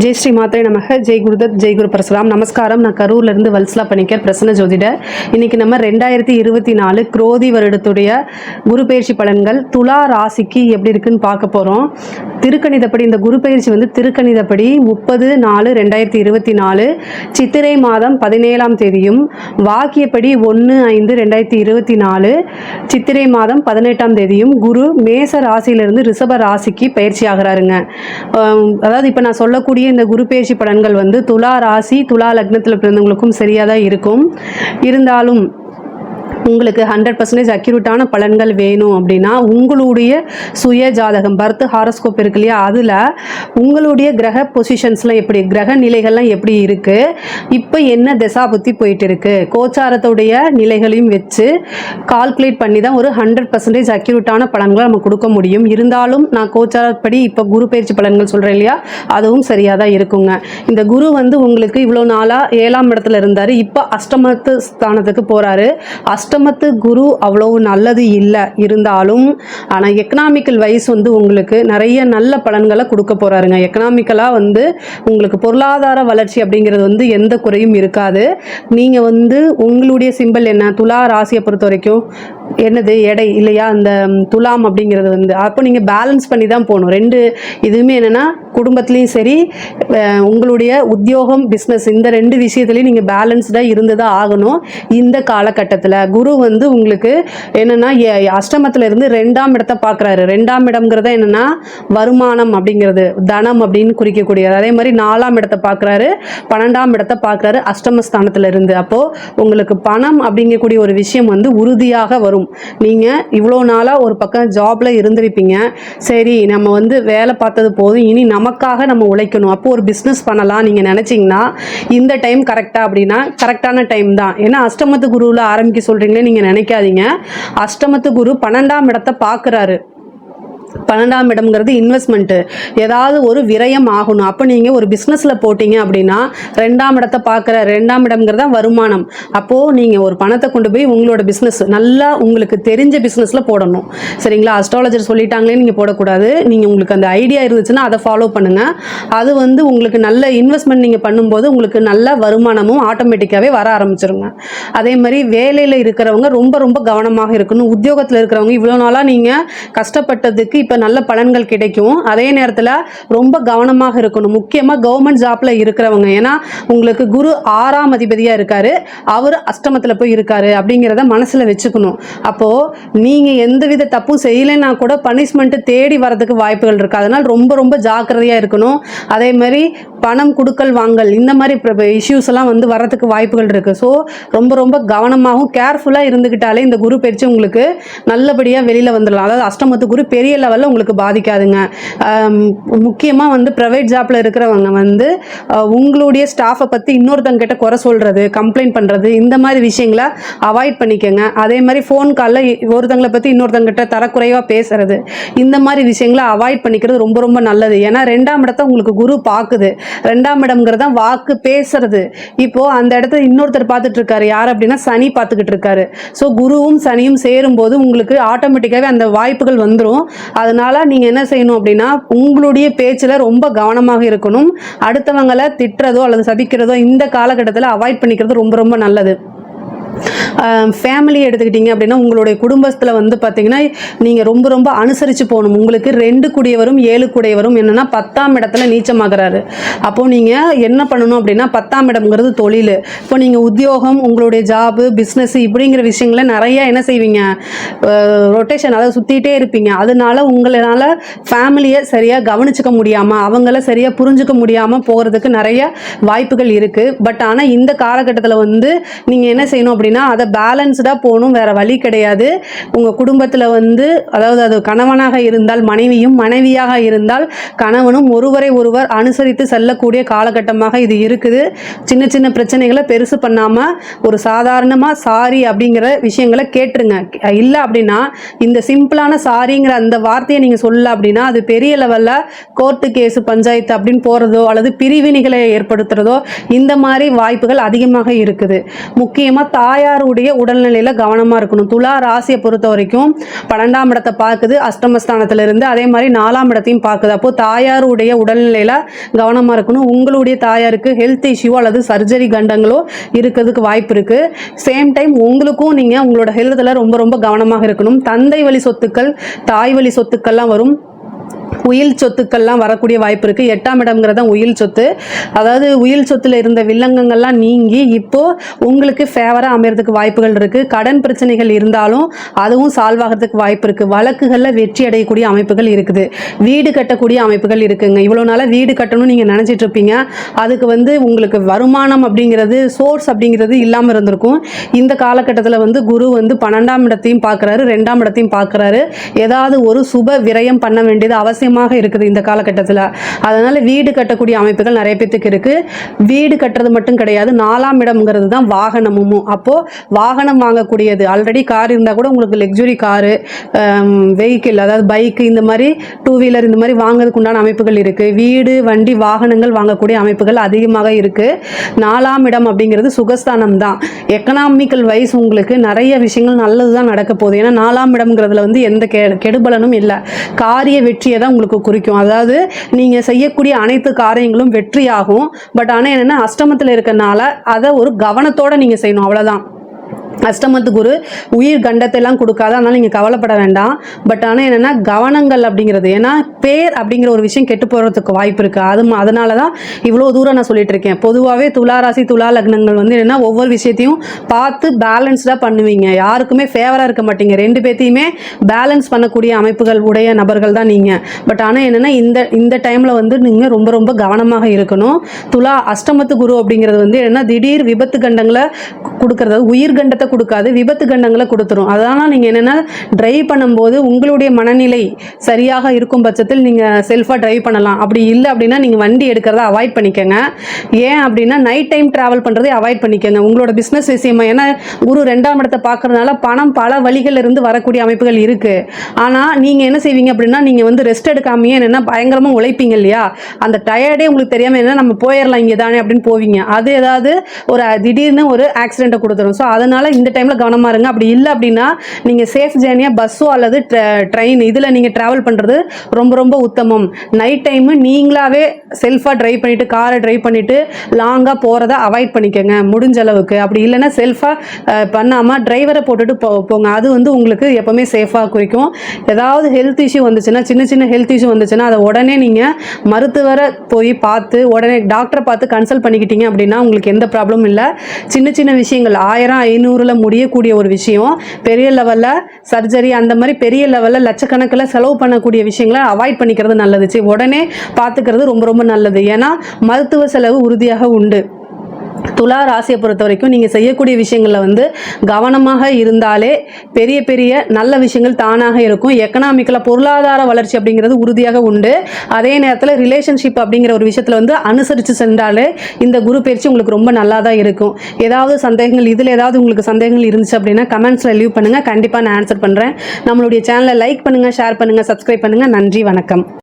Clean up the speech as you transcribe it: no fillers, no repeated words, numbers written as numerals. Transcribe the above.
ஜெய் ஸ்ரீ மாத்திரை நமக. ஜெய் குருதத், ஜெய் குரு பரசுராம். நமஸ்காரம். நான் கரூர்லேருந்து வல்சலா பணிக்கர், பிரசன்ன ஜோதிடர். இன்னைக்கு நம்ம 2024 குரோதி வருடத்துடைய குரு பயிற்சி பலன்கள் துலா ராசிக்கு எப்படி இருக்குன்னு பார்க்க போகிறோம். திருக்கணிதப்படி இந்த குரு பயிற்சி திருக்கணிதப்படி 30/4/2024 சித்திரை மாதம் 17ஆம் தேதியும், வாக்கியப்படி 1/5/2024 சித்திரை மாதம் 18ஆம் தேதியும் குரு மேச ராசியிலிருந்து ரிஷப ராசிக்கு பயிற்சி ஆகிறாருங்க. அதாவது இப்போ நான் சொல்லக்கூடிய இந்த குரு பயிற்சி பலன்கள் துலா ராசி துலா லக்னத்தில் பிறந்தவங்களுக்கும் சரியாக தான் இருக்கும். இருந்தாலும் உங்களுக்கு 100% அக்யூரேட்டான பலன்கள் வேணும் அப்படின்னா உங்களுடைய சுய ஜாதகம் பர்த் ஹாரோஸ்கோப் இருக்கு இல்லையா, அதில் உங்களுடைய கிரக பொசிஷன்ஸ்லாம் எப்படி, கிரக நிலைகள்லாம் எப்படி இருக்குது, இப்போ என்ன திசா புத்தி போயிட்டு இருக்கு, கோச்சாரத்துடைய நிலைகளையும் வச்சு கால்குலேட் பண்ணி தான் ஒரு 100% அக்யூரேட்டான பலன்களை நம்ம கொடுக்க முடியும். இருந்தாலும் நான் கோச்சாரப்படி இப்போ குரு பயிற்சி பலன்கள் சொல்கிறேன் இல்லையா, அதுவும் சரியாக தான் இருக்குங்க. இந்த குரு உங்களுக்கு இவ்வளோ நாளாக 7ஆம் இடத்துல இருந்தார், இப்போ அஷ்டமத்து ஸ்தானத்துக்கு போகிறாரு. அஷ்டமத்து குரு அவ்வளவு நல்லது இல்லை, இருந்தாலும் ஆனால் எக்கனாமிக்கல் வைஸ் உங்களுக்கு நிறைய நல்ல பலன்களை கொடுக்க போகிறாருங்க. எக்கனாமிக்கலாக உங்களுக்கு பொருளாதார வளர்ச்சி அப்படிங்கிறது எந்த குறையும் இருக்காது. நீங்கள் உங்களுடைய சிம்பிள் என்ன, துலா ராசியை பொறுத்த வரைக்கும் என்னது எடை இல்லையா, அந்த துலாம் அப்படிங்கிறது அப்போ நீங்கள் பேலன்ஸ் பண்ணி தான் போகணும். இதுவுமே என்னென்னா குடும்பத்துலேயும் சரி, உங்களுடைய உத்தியோகம் பிஸ்னஸ், இந்த 2 விஷயத்துலையும் நீங்கள் பேலன்ஸ்டாக இருந்து தான் ஆகணும். இந்த காலகட்டத்தில் குரு உங்களுக்கு என்னென்னா அஷ்டமத்தில் இருந்து 2ஆம் இடத்தை பார்க்குறாரு. 2ஆம் இடம்ங்கிறத என்னென்னா வருமானம் அப்படிங்கிறது, தனம் அப்படின்னு குறிக்கக்கூடியது. அதே மாதிரி 4ஆம் இடத்தை பார்க்குறாரு, 12ஆம் இடத்தை பார்க்குறாரு அஷ்டமஸ்தானத்தில் இருந்து. அப்போது உங்களுக்கு பணம் அப்படிங்கக்கூடிய ஒரு விஷயம் உறுதியாக வரும். நீங்கள் இவ்வளோ நாளாக ஒரு பக்கம் ஜாபில் இருந்திருப்பீங்க, சரி நம்ம வேலை பார்த்தது போதும், இனி நமக்காக நம்ம உழைக்கணும், அப்போது ஒரு பிஸ்னஸ் பண்ணலாம் நீங்கள் நினச்சிங்கன்னா இந்த டைம் கரெக்டாக அப்படின்னா கரெக்டான டைம் தான். ஏன்னா அஷ்டமத்து குருவில் ஆரம்பிக்க சொல்கிறீங்களே நீங்கள் நினைக்காதீங்க. அஷ்டமத்து குரு 12ஆம் இடத்தை பார்க்குறாரு. 12ஆம் இடம்ங்கிறது இன்வெஸ்ட்மெண்ட்டு, ஏதாவது ஒரு விரயம் ஆகணும். அப்போ நீங்கள் ஒரு பிஸ்னஸில் போட்டிங்க அப்படின்னா 2ஆம் இடத்தை பார்க்குற 2ஆம் இடம்ங்கிறது தான் வருமானம். அப்போது நீங்கள் ஒரு பணத்தை கொண்டு போய் உங்களோட பிஸ்னஸ் நல்லா உங்களுக்கு தெரிஞ்ச பிஸ்னஸில் போடணும். சரிங்களா, அஸ்ட்ராலஜர் சொல்லிட்டாங்களே நீங்கள் போடக்கூடாது. நீங்கள் உங்களுக்கு அந்த ஐடியா இருந்துச்சுன்னா அதை ஃபாலோ பண்ணுங்கள். அது உங்களுக்கு நல்ல இன்வெஸ்ட்மெண்ட் நீங்கள் பண்ணும்போது உங்களுக்கு நல்ல வருமானமும் ஆட்டோமேட்டிக்காகவே வர ஆரம்பிச்சிருங்க. அதே மாதிரி வேலையில் இருக்கிறவங்க ரொம்ப ரொம்ப கவனமாக இருக்கணும். உத்தியோகத்தில் இருக்கிறவங்க இவ்வளோ நாளாக நீங்கள் கஷ்டப்பட்டதுக்கு இப்போ நல்ல பலன்கள் கிடைக்கும். அதே நேரத்தில் ரொம்ப கவனமாக இருக்கணும், முக்கியமாக கவர்மெண்ட் ஜாப்ல இருக்கிறவங்க. ஏன்னா உங்களுக்கு குரு 6ஆம் அதிபதியாக இருக்காரு, அவர் அஷ்டமத்தில் போய் இருக்காரு அப்படிங்கிறத மனசில் வச்சுக்கணும். அப்போது நீங்கள் எந்தவித தப்பும் செய்யலைன்னா கூட பனிஷ்மெண்ட்டு தேடி வரதுக்கு வாய்ப்புகள் இருக்குது. அதனால் ரொம்ப ரொம்ப ஜாக்கிரதையாக இருக்கணும். அதே மாதிரி பணம் கொடுக்கல் வாங்கல் இந்த மாதிரி இஷ்யூஸ் எல்லாம் வரதுக்கு வாய்ப்புகள் இருக்குது. ஸோ ரொம்ப ரொம்ப கவனமாகவும் கேர்ஃபுல்லாக இருந்துக்கிட்டாலே இந்த குரு பயிற்சி உங்களுக்கு நல்லபடியாக வெளியில் வந்துடலாம். அதாவது அஷ்டமத்து குரு பெரிய லெவலில் உங்களுக்கு பாதிக்காதுங்க. முக்கியமாக ப்ரைவேட் ஜாப்பில் இருக்கிறவங்க உங்களுடைய ஸ்டாஃபை பற்றி இன்னொருத்தங்கிட்ட குறை சொல்கிறது, கம்ப்ளைண்ட் பண்ணுறது, இந்த மாதிரி விஷயங்களை அவாய்ட் பண்ணிக்கோங்க. அதே மாதிரி ஃபோன் காலில் ஒருத்தங்களை பற்றி இன்னொருத்தங்கிட்ட தரக்குறைவாக பேசுறது, இந்த மாதிரி விஷயங்களை அவாய்ட் பண்ணிக்கிறது ரொம்ப ரொம்ப நல்லது. ஏன்னா 2ஆம் இடத்தை உங்களுக்கு குரு பார்க்குது. 2ஆம் இடம்ங்கிறது தான் வாக்கு பேசுறது. இப்போது அந்த இடத்துல இன்னொருத்தர் பார்த்துட்டு இருக்காரு, யார் அப்படின்னா சனி பார்த்துக்கிட்டு இருக்காரு. ஸோ குருவும் சனியும் சேரும்போது உங்களுக்கு ஆட்டோமேட்டிக்காகவே அந்த வாய்ப்புகள் வந்துடும். அதனால நீங்கள் என்ன செய்யணும் அப்படின்னா உங்களுடைய பேச்சில் ரொம்ப கவனமாக இருக்கணும். அடுத்தவங்களை திட்டுறதோ அல்லது சபிக்கிறதோ இந்த காலகட்டத்தில் அவாய்ட் பண்ணிக்கிறது ரொம்ப ரொம்ப நல்லது. ஃபேமிலி எடுத்துக்கிட்டிங்க அப்படின்னா உங்களுடைய குடும்பத்தில் பார்த்தீங்கன்னா நீங்கள் ரொம்ப ரொம்ப அனுசரித்து போகணும். உங்களுக்கு 2 கூடியவரும் 7 கூடியவரும் என்னென்னா 10ஆம் இடத்துல நீச்சமாகிறாரு. அப்போது நீங்கள் என்ன பண்ணணும் அப்படின்னா 10ஆம் இடம்ங்கிறது தொழில். இப்போ நீங்கள் உத்தியோகம், உங்களுடைய ஜாபு, பிஸ்னஸ் இப்படிங்கிற விஷயங்கள நிறையா என்ன செய்வீங்க, ரொட்டேஷன், அதாவது சுற்றிகிட்டே இருப்பீங்க. அதனால உங்களால் ஃபேமிலியை சரியாக கவனிச்சிக்க முடியாமல், அவங்கள சரியாக புரிஞ்சுக்க முடியாமல் போகிறதுக்கு நிறைய வாய்ப்புகள் இருக்குது. பட் ஆனால் இந்த காலகட்டத்தில் நீங்கள் என்ன செய்யணும் அப்படின்னா அதை பேலன்ஸ்டாக போகணும், வேறு வழி கிடையாது. உங்கள் குடும்பத்தில் அதாவது அது கணவனாக இருந்தால் மனைவியும், மனைவியாக இருந்தால் கணவனும் ஒருவரை ஒருவர் அனுசரித்து செல்லக்கூடிய காலகட்டமாக இது இருக்குது. சின்ன சின்ன பிரச்சனைகளை பெருசு பண்ணாமல் ஒரு சாதாரணமாக சாரி அப்படிங்கிற விஷயங்களை கேட்டுருங்க. இல்லை அப்படின்னா இந்த சிம்பிளான சாரிங்கிற அந்த வார்த்தையை நீங்கள் சொல்லல அப்படின்னா அது பெரிய லெவலில் கோர்ட்டு கேஸு பஞ்சாயத்து அப்படின்னு போகிறதோ அல்லது பிரிவினைகளை ஏற்படுத்துகிறதோ இந்த மாதிரி வாய்ப்புகள் அதிகமாக இருக்குது. முக்கியமாக தாயாருடைய உடல்நிலையில் கவனமாக இருக்கணும். துலா ராசியை பொறுத்த வரைக்கும் 12ஆம் இடத்தை பார்க்குது அஷ்டமஸ்தானத்திலிருந்து, அதே மாதிரி 4ஆம் இடத்தையும் பார்க்குது. அப்போது தாயாருடைய உடல்நிலையில் கவனமாக இருக்கணும். உங்களுடைய தாயாருக்கு ஹெல்த் இஷ்யூ அல்லது சர்ஜரி கண்டங்களோ இருக்கிறதுக்கு வாய்ப்பு இருக்குது. சேம் டைம் உங்களுக்கும் நீங்கள் உங்களோட ஹெல்த்தில் ரொம்ப ரொம்ப கவனமாக இருக்கணும். தந்தை வழி சொத்துக்கள், தாய் வழி சொத்துக்கள்லாம் வரும். உயில் சொத்துக்கள்லாம் வரக்கூடிய வாய்ப்பு இருக்குது. 8ஆம் இடம்ங்கிறது தான் உயில் சொத்து. அதாவது உயில் சொத்தில் இருந்த வில்லங்கங்கள்லாம் நீங்கி இப்போது உங்களுக்கு ஃபேவராக அமைகிறதுக்கு வாய்ப்புகள் இருக்குது. கடன் பிரச்சனைகள் இருந்தாலும் அதுவும் சால்வ் ஆகிறதுக்கு வாய்ப்பு இருக்குது. வழக்குகளில் வெற்றி அடையக்கூடிய அமைப்புகள் இருக்குது. வீடு கட்டக்கூடிய அமைப்புகள் இருக்குங்க. இவ்வளோ நாளாக வீடு கட்டணும்னு நீங்கள் நினச்சிட்டு இருப்பீங்க. அதுக்கு உங்களுக்கு வருமானம் அப்படிங்கிறது, சோர்ஸ் அப்படிங்கிறது இல்லாமல் இருந்திருக்கும். இந்த காலகட்டத்தில் குரு 12ஆம் இடத்தையும் பார்க்குறாரு, 2ஆம் இடத்தையும் பார்க்குறாரு. ஏதாவது ஒரு சுப விரயம் பண்ண வேண்டியது அவசியமாக இருக்குது இந்த காலகட்டத்தில். அதனால வீடு கட்டக்கூடிய அமைப்புகள் நிறைய பேத்துக்கு இருக்கு. வீடு கட்டுறது மட்டும் கிடையாது, 4ஆம் இடம்ங்கிறது தான் வாகனமும். அப்போ வாகனம் வாங்கக்கூடியது, ஆல்ரெடி கார் இருந்தால் கூட உங்களுக்கு லக்ஸுரி காரு, வெஹிக்கிள் அதாவது பைக்கு, இந்த மாதிரி 2 வீலர் இந்த மாதிரி வாங்குறதுக்கு உண்டான அமைப்புகள் இருக்கு. வீடு, வண்டி, வாகனங்கள் வாங்கக்கூடிய அமைப்புகள் அதிகமாக இருக்கு. 4ஆம் இடம் அப்படிங்கிறது சுகஸ்தானம் தான். எக்கனாமிக்கல் வைஸ் உங்களுக்கு நிறைய விஷயங்கள் நல்லது தான் நடக்க போகுது. ஏன்னா 4ஆம் இடம்ங்கிறதுல எந்த கெடுபலனும் இல்லை. காரிய வெற்றியை தான் உங்களுக்கு குறிக்கும். அதாவது நீங்கள் செய்யக்கூடிய அனைத்து காரியங்களும் வெற்றியாகும். பட் ஆனால் என்னென்னா அஷ்டமத்தில் இருக்கனால அதை ஒரு கவனத்தோடு நீங்கள் செய்யணும், அவ்வளோதான். அஷ்டமத்து குரு உயிர் கண்டத்தையெல்லாம் கொடுக்காது, அதனால் நீங்கள் கவலைப்பட வேண்டாம். பட் ஆனால் என்னென்னா கவனங்கள் அப்படிங்கிறது, ஏன்னா பேர் அப்படிங்கிற ஒரு விஷயம் கெட்டு போகிறதுக்கு வாய்ப்பு இருக்குது. அதனால தான் இவ்வளோ தூரம் நான் சொல்லிட்டு இருக்கேன். பொதுவாகவே துலா ராசி, துலா லக்னங்கள் என்னென்னா ஒவ்வொரு விஷயத்தையும் பார்த்து பேலன்ஸ்டாக பண்ணுவீங்க. யாருக்குமே ஃபேவராக இருக்க மாட்டீங்க. 2 பேர்த்தையுமே பேலன்ஸ் பண்ணக்கூடிய அமைப்புகள் உடைய நபர்கள் தான் நீங்கள். பட் ஆனால் என்னென்னா இந்த டைமில் நீங்கள் ரொம்ப ரொம்ப கவனமாக இருக்கணும். துலா அஷ்டமத்து குரு அப்படிங்கிறது என்னென்னா திடீர் விபத்து கண்டங்களை கொடுக்கறது, உயிர் கண்டத்தை கொடுக்காது, விபத்து கண்டங்களை கொடுத்துரும். அதனால் நீங்கள் என்னென்னா டிரைவ் பண்ணும்போது உங்களுடைய மனநிலை சரியாக இருக்கும் பட்சத்தில் நீங்கள் செல்ஃபாக டிரைவ் பண்ணலாம். அப்படி இல்லை அப்படின்னா நீங்கள் வண்டி எடுக்கிறத அவாய்ட் பண்ணிக்கோங்க. ஏன் அப்படின்னா நைட் டைம் ட்ராவல் பண்ணுறதை அவாய்ட் பண்ணிக்கோங்க. உங்களோட பிஸ்னஸ் விஷயமா, ஏன்னா குரு 2ஆம் இடத்தை பார்க்கறதுனால பணம் பல வழிகள் இருந்து வரக்கூடிய அமைப்புகள் இருக்குது. ஆனால் நீங்கள் என்ன செய்வீங்க அப்படின்னா நீங்கள் ரெஸ்ட் எடுக்காமையே என்னென்னா பயங்கரமாக உழைப்பீங்க இல்லையா, அந்த டயர்டே உங்களுக்கு தெரியாமல் என்ன நம்ம போயிடலாம் இங்கே தானே அப்படின்னு போவீங்க. அது ஏதாவது ஒரு திடீர்னு ஒரு ஆக்சிடெண்ட்டை கொடுத்துரும். ஸோ அதனால் இந்த டைமில் கவனமாக இருங்க. அப்படி இல்லை அப்படின்னா நீங்கள் சேஃப் ஜேர்னியாக பஸ்ஸோ அல்லது ட்ரெயின் இதில் நீங்கள் ட்ராவல் பண்ணுறது ரொம்ப ரொம்ப உத்தமம். நைட் டைமு நீங்களாகவே செல்ஃபாக ட்ரைவ் பண்ணிவிட்டு, காரை ட்ரைவ் பண்ணிவிட்டு லாங்காக போகிறத அவாய்ட் பண்ணிக்கோங்க முடிஞ்ச அளவுக்கு. அப்படி இல்லைன்னா செல்ஃபாக பண்ணாமல் டிரைவரை போட்டுட்டு போங்க. அது உங்களுக்கு எப்போவுமே சேஃபாக குறிக்கும். ஏதாவது ஹெல்த் இஷ்யூ வந்துச்சுன்னா, சின்ன சின்ன ஹெல்த் இஷ்யூ வந்துச்சுன்னா அதை உடனே நீங்கள் மருத்துவரை போய் பார்த்து உடனே டாக்டரை பார்த்து கன்சல்ட் பண்ணிக்கிட்டீங்க அப்படின்னா உங்களுக்கு எந்த ப்ராப்ளமும் இல்லை. சின்ன சின்ன விஷயங்கள் 1000-500 முடியக்கூடிய ஒரு விஷயம், பெரிய லெவலில் சர்ஜரி அந்த மாதிரி பெரிய லெவலில் லட்சக்கணக்கில் செலவு பண்ணக்கூடிய விஷயங்களை அவாய்ட் பண்ணிக்கிறது நல்லது. உடனே பார்த்துக்கிறது ரொம்ப ரொம்ப நல்லது. ஏன்னா மருத்துவ செலவு உறுதியாக உண்டு. துலா ராசியை பொறுத்த வரைக்கும் நீங்கள் செய்யக்கூடிய விஷயங்களில் கவனமாக இருந்தாலே பெரிய பெரிய நல்ல விஷயங்கள் தானாக இருக்கும். எக்கனாமிக்கலாக பொருளாதார வளர்ச்சி அப்படிங்கிறது உறுதியாக உண்டு. அதே நேரத்தில் ரிலேஷன்ஷிப் அப்படிங்கிற ஒரு விஷயத்தில் அனுசரித்து சென்றாலே இந்த குரு பயிற்சி உங்களுக்கு ரொம்ப நல்லா தான் இருக்கும். ஏதாவது சந்தேகங்கள், இதில் ஏதாவது உங்களுக்கு சந்தேகங்கள் இருந்துச்சு அப்படின்னா கமெண்ட்ஸில் லீவ் பண்ணுங்கள். கண்டிப்பாக நான் ஆன்சர் பண்ணுறேன். நம்மளுடைய சேனலை லைக் பண்ணுங்கள், ஷேர் பண்ணுங்கள், சப்ஸ்கிரைப் பண்ணுங்கள். நன்றி, வணக்கம்.